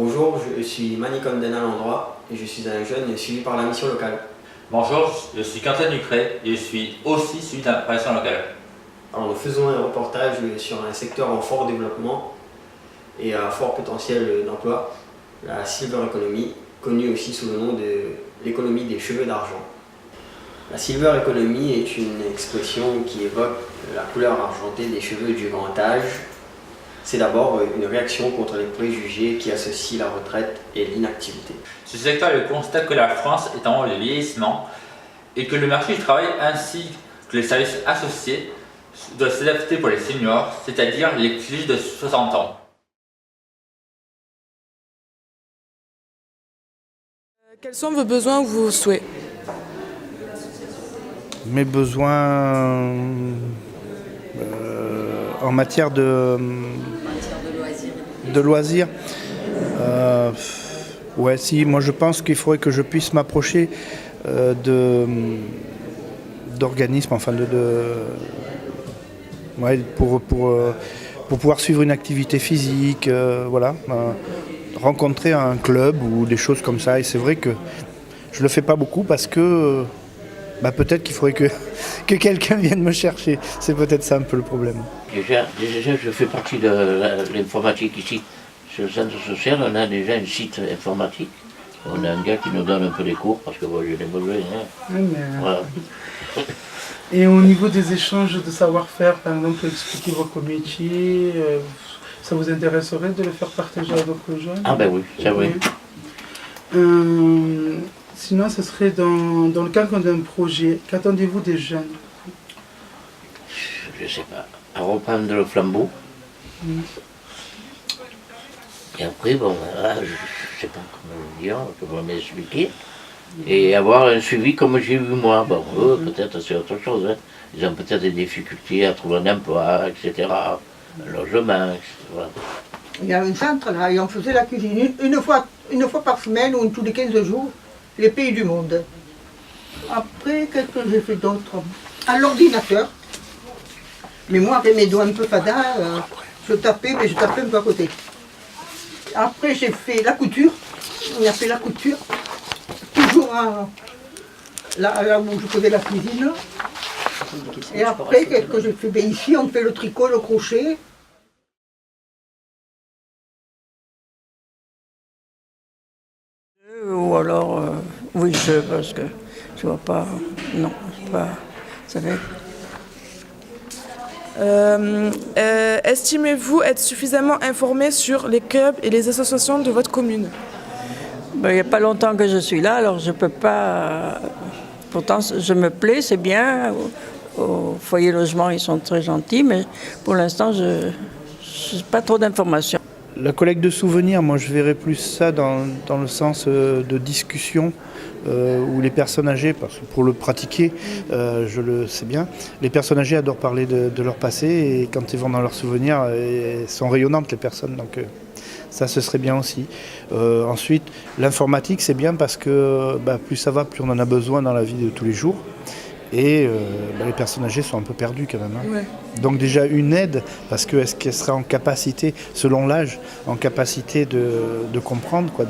Bonjour, je suis Manicom Dena Landroit et je suis un jeune suivi par la mission locale. Bonjour, je suis Quentin Ducret et je suis aussi suivi de la mission locale. Alors, nous faisons un reportage sur un secteur en fort développement et à fort potentiel d'emploi, la Silver Economy, connue aussi sous le nom de l'économie des cheveux d'argent. La Silver Economy est une expression qui évoque la couleur argentée des cheveux du grand âge. C'est d'abord une réaction contre les préjugés qui associent la retraite et l'inactivité. Ce secteur constate que la France est en voie de vieillissement et que le marché du travail ainsi que les services associés doivent s'adapter pour les seniors, c'est-à-dire les plus de 60 ans. Quels sont vos besoins ou vos souhaits? Mes besoins en matière de loisirs. Ouais, si, moi je pense qu'il faudrait que je puisse m'approcher d'organismes, enfin ouais, pour pouvoir suivre une activité physique, voilà, rencontrer un club ou des choses comme ça. Et c'est vrai que je le fais pas beaucoup parce que peut-être qu'il faudrait que quelqu'un vienne me chercher. C'est peut-être ça un peu le problème. Déjà, je fais partie de l'informatique ici. Sur le centre social, on a déjà un site informatique. On a un gars qui nous donne un peu des cours parce que moi j'ai des besoins. Voilà. Et au niveau des échanges de savoir-faire, par exemple, expliquer votre métier, ça vous intéresserait de le faire partager à d'autres jeunes? Ah ben oui, ça oui. Sinon, ce serait dans le cadre d'un projet. Qu'attendez-vous des jeunes? Je sais pas. À reprendre le flambeau. Et après, bon, là, je sais pas comment dire, comment m'expliquer. Et avoir un suivi comme j'ai eu moi. Bon, eux, peut-être c'est autre chose. Hein. Ils ont peut-être des difficultés à trouver un emploi, etc. Un logement, etc. Voilà. Il y a un centre là, et on faisait la cuisine une fois par semaine ou tous les 15 jours, les pays du monde. Après, qu'est-ce que j'ai fait d'autre? À l'ordinateur. Mais moi, avec mes doigts un peu fada, je tapais, mais je tapais un peu à côté. Après, j'ai fait la couture. On a fait la couture. Toujours là où je faisais la cuisine. Et après, qu'est-ce que j'ai fait? Ici, on fait le tricot, le crochet. Ou alors, oui, parce que je vois pas, non, c'est pas, ça va. Estimez-vous être suffisamment informé sur les clubs et les associations de votre commune? Il n'y a pas longtemps que je suis là, alors je peux pas. Pourtant, je me plais, c'est bien. Au foyer logement, ils sont très gentils, mais pour l'instant, je n'ai pas trop d'informations. La collecte de souvenirs, moi je verrais plus ça dans le sens de discussion où les personnes âgées, parce que pour le pratiquer, je le sais bien, les personnes âgées adorent parler de leur passé et quand ils vont dans leurs souvenirs, elles sont rayonnantes les personnes, donc ça ce serait bien aussi. Ensuite, l'informatique c'est bien parce que plus ça va, plus on en a besoin dans la vie de tous les jours. Et les personnes âgées sont un peu perdues quand même. Hein. Ouais. Donc déjà une aide, parce que est-ce qu'elle sera en capacité, selon l'âge, en capacité de comprendre quoi,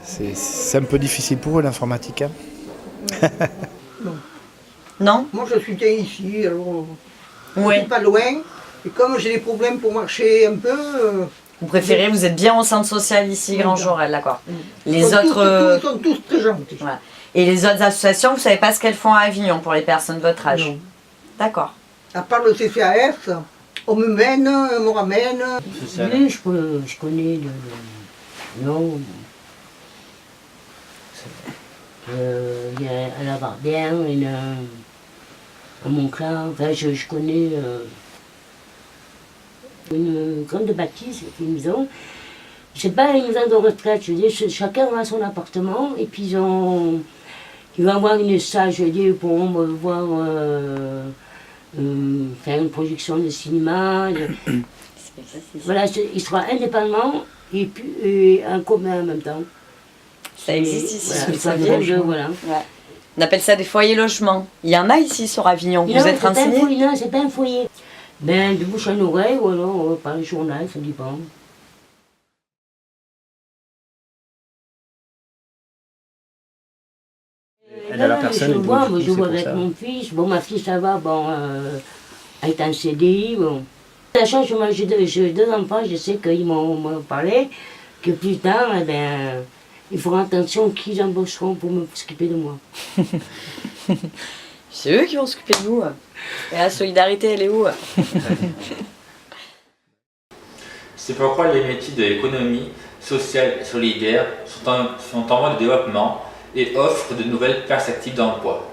c'est un peu difficile pour eux l'informatique. Hein. Non. Moi je suis bien ici, alors je suis pas loin. Et comme j'ai des problèmes pour marcher un peu. Vous préférez, vous êtes bien au centre social ici, Grand Jorel, d'accord. Les autres. Ils sont tous très gentils. Ouais. Et les autres associations, vous ne savez pas ce qu'elles font à Avignon pour les personnes de votre âge? Non. D'accord. À part le CCAF, on me mène, on me ramène. Oui, je connais le nom. Il y a à la Barbière, à Montclar, enfin, je connais une grande bâtisse qu'ils ont. Je sais pas, une maison de retraite, je veux dire, chacun a son appartement et puis ils vont avoir une salle, je veux dire, ils pourront voir faire une projection de cinéma. Voilà, ils seront indépendants et puis en commun en même temps. Ça existe ici, voilà, voilà. Ouais. On appelle ça des foyers logements. Il y en a ici sur Avignon, vous êtes renseigné? Non, c'est pas un foyer. De bouche à oreille ou alors par le journal, ça dépend. Aide à la personne. Je vois, moi, je vois avec ça. mon fils. Bon, ma fille, ça va, bon, elle est en CDI, bon. La chance, moi, j'ai deux enfants, je sais qu'ils m'ont parlé que plus tard, eh ben, il faudra attention qu'ils embaucheront pour s'occuper de moi. C'est eux qui vont s'occuper de nous. Et la solidarité, elle est où? C'est pourquoi les métiers de l'économie sociale et solidaire sont en voie de développement et offrent de nouvelles perspectives d'emploi.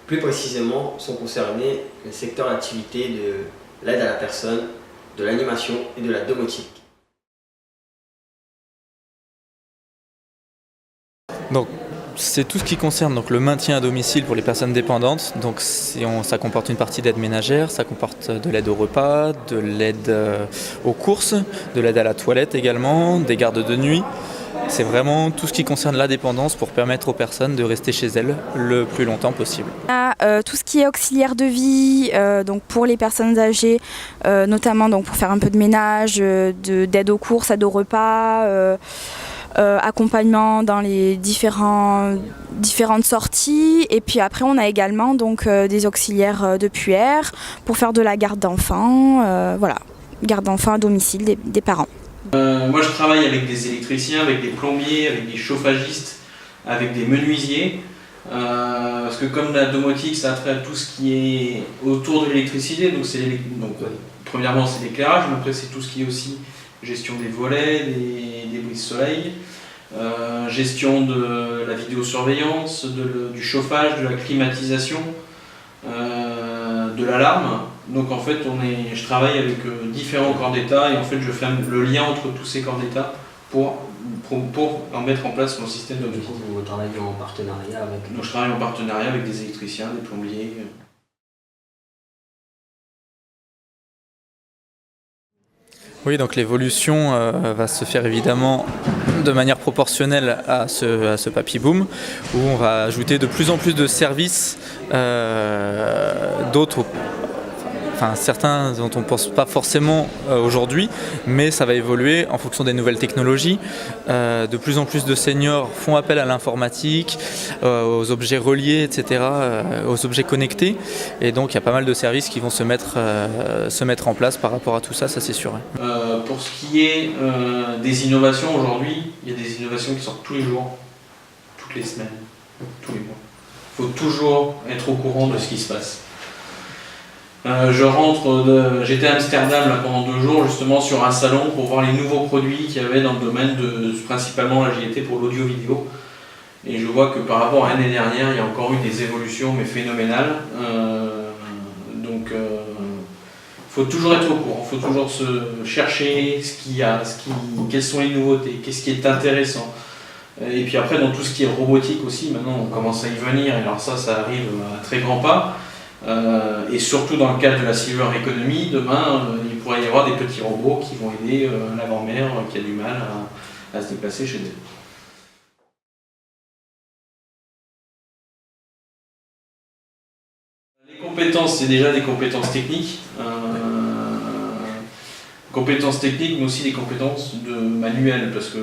Plus précisément, sont concernés les secteurs d'activité de l'aide à la personne, de l'animation et de la domotique. Donc, c'est tout ce qui concerne donc, le maintien à domicile pour les personnes dépendantes. Donc, ça comporte une partie d'aide ménagère, ça comporte de l'aide au repas, de l'aide aux courses, de l'aide à la toilette également, des gardes de nuit. C'est vraiment tout ce qui concerne la dépendance pour permettre aux personnes de rester chez elles le plus longtemps possible. Tout ce qui est auxiliaire de vie, donc pour les personnes âgées, notamment donc pour faire un peu de ménage, d'aide aux courses, aide aux repas, accompagnement dans les différentes sorties. Et puis après on a également donc, des auxiliaires de puère pour faire de la garde d'enfants, voilà, garde d'enfants à domicile des parents. Moi je travaille avec des électriciens, avec des plombiers, avec des chauffagistes, avec des menuisiers. Parce que comme la domotique, ça a trait à tout ce qui est autour de l'électricité. Donc, premièrement c'est l'éclairage, mais après c'est tout ce qui est aussi gestion des volets, des brise-soleil, gestion de la vidéosurveillance, du chauffage, de la climatisation, de l'alarme. Donc en fait, je travaille avec différents corps d'État et en fait je fais le lien entre tous ces corps d'État pour en mettre en place mon système de vie. Vous travaillez en partenariat avec... Donc je travaille en partenariat avec des électriciens, des plombiers. Oui, donc l'évolution va se faire évidemment de manière proportionnelle à ce papy boom, où on va ajouter de plus en plus de services, d'autres, enfin certains dont on ne pense pas forcément aujourd'hui, mais ça va évoluer en fonction des nouvelles technologies. De plus en plus de seniors font appel à l'informatique, aux objets reliés, etc., aux objets connectés. Et donc il y a pas mal de services qui vont se mettre en place par rapport à tout ça, ça c'est sûr. Pour ce qui est des innovations aujourd'hui, il y a des innovations qui sortent tous les jours, toutes les semaines, tous les mois. Il faut toujours être au courant de ce qui se passe. J'étais à Amsterdam là, pendant 2 jours justement sur un salon pour voir les nouveaux produits qu'il y avait dans le domaine principalement là j'y étais pour l'audio-vidéo. Et je vois que par rapport à l'année dernière, il y a encore eu des évolutions mais phénoménales. Il faut toujours être au courant, il faut toujours se chercher ce qu'il y a, quelles sont les nouveautés, qu'est-ce qui est intéressant. Et puis après dans tout ce qui est robotique aussi, maintenant on commence à y venir, et alors ça arrive à très grands pas. Et surtout dans le cadre de la silver economy, demain il pourrait y avoir des petits robots qui vont aider la grand-mère qui a du mal à se déplacer chez elle. Les compétences, c'est déjà des compétences techniques. Compétences techniques, mais aussi des compétences manuelles, parce que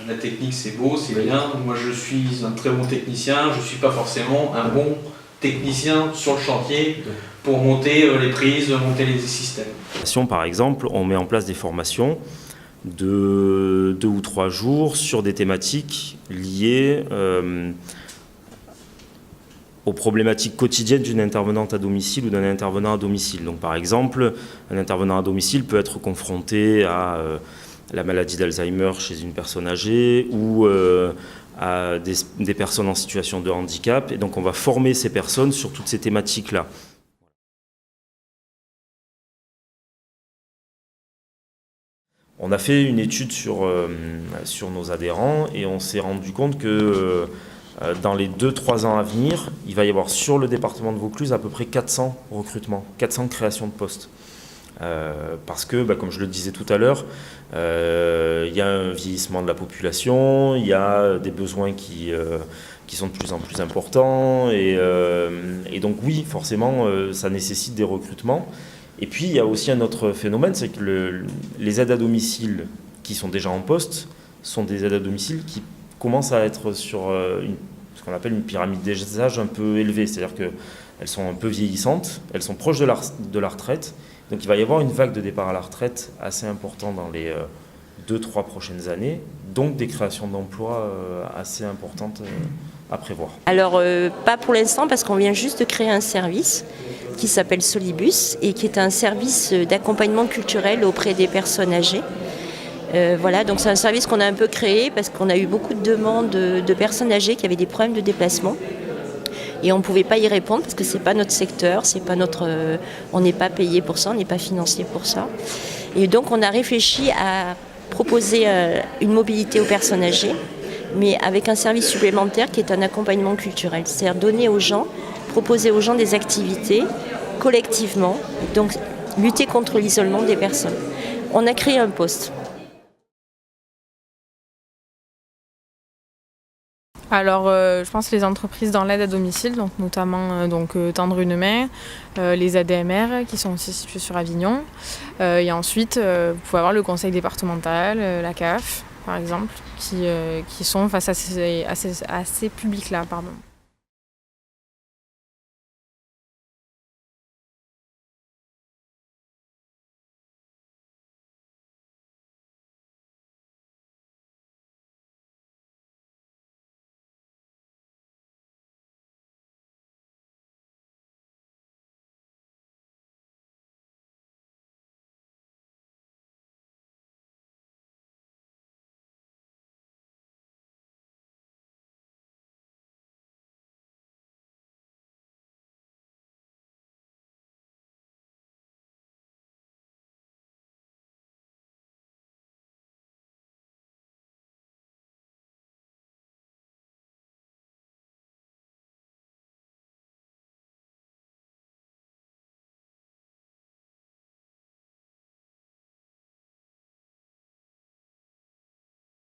la technique c'est beau, c'est bien. Moi je suis un très bon technicien, je ne suis pas forcément un bon technicien sur le chantier pour monter les prises, monter les systèmes. Par exemple, on met en place des formations de 2 ou 3 jours sur des thématiques liées aux problématiques quotidiennes d'une intervenante à domicile ou d'un intervenant à domicile. Donc, par exemple, un intervenant à domicile peut être confronté à la maladie d'Alzheimer chez une personne âgée ou à des personnes en situation de handicap. Et donc, on va former ces personnes sur toutes ces thématiques-là. On a fait une étude sur nos adhérents et on s'est rendu compte que dans les 2-3 ans à venir, il va y avoir sur le département de Vaucluse à peu près 400 recrutements, 400 créations de postes. Parce que, comme je le disais tout à l'heure, il y a un vieillissement de la population, il y a des besoins qui sont de plus en plus importants. Et donc oui, forcément, ça nécessite des recrutements. Et puis, il y a aussi un autre phénomène, c'est que les aides à domicile qui sont déjà en poste sont des aides à domicile qui commencent à être sur ce qu'on appelle une pyramide des âges un peu élevée, c'est-à-dire qu'elles sont un peu vieillissantes, elles sont proches de la retraite, donc il va y avoir une vague de départ à la retraite assez importante dans les 2-3 prochaines années, donc des créations d'emplois assez importantes à prévoir. Alors pas pour l'instant parce qu'on vient juste de créer un service qui s'appelle Solibus et qui est un service d'accompagnement culturel auprès des personnes âgées. Voilà, donc c'est un service qu'on a un peu créé parce qu'on a eu beaucoup de demandes de personnes âgées qui avaient des problèmes de déplacement et on ne pouvait pas y répondre parce que c'est pas notre secteur, c'est pas on n'est pas payé pour ça, on n'est pas financé pour ça. Et donc on a réfléchi à proposer une mobilité aux personnes âgées, mais avec un service supplémentaire qui est un accompagnement culturel, c'est-à-dire donner aux gens, proposer aux gens des activités collectivement, donc lutter contre l'isolement des personnes. On a créé un poste. Alors, je pense que les entreprises dans l'aide à domicile, donc notamment Tendre une main, les ADMR qui sont aussi situés sur Avignon, et ensuite vous pouvez avoir le conseil départemental, la CAF par exemple, qui sont face à ces publics-là.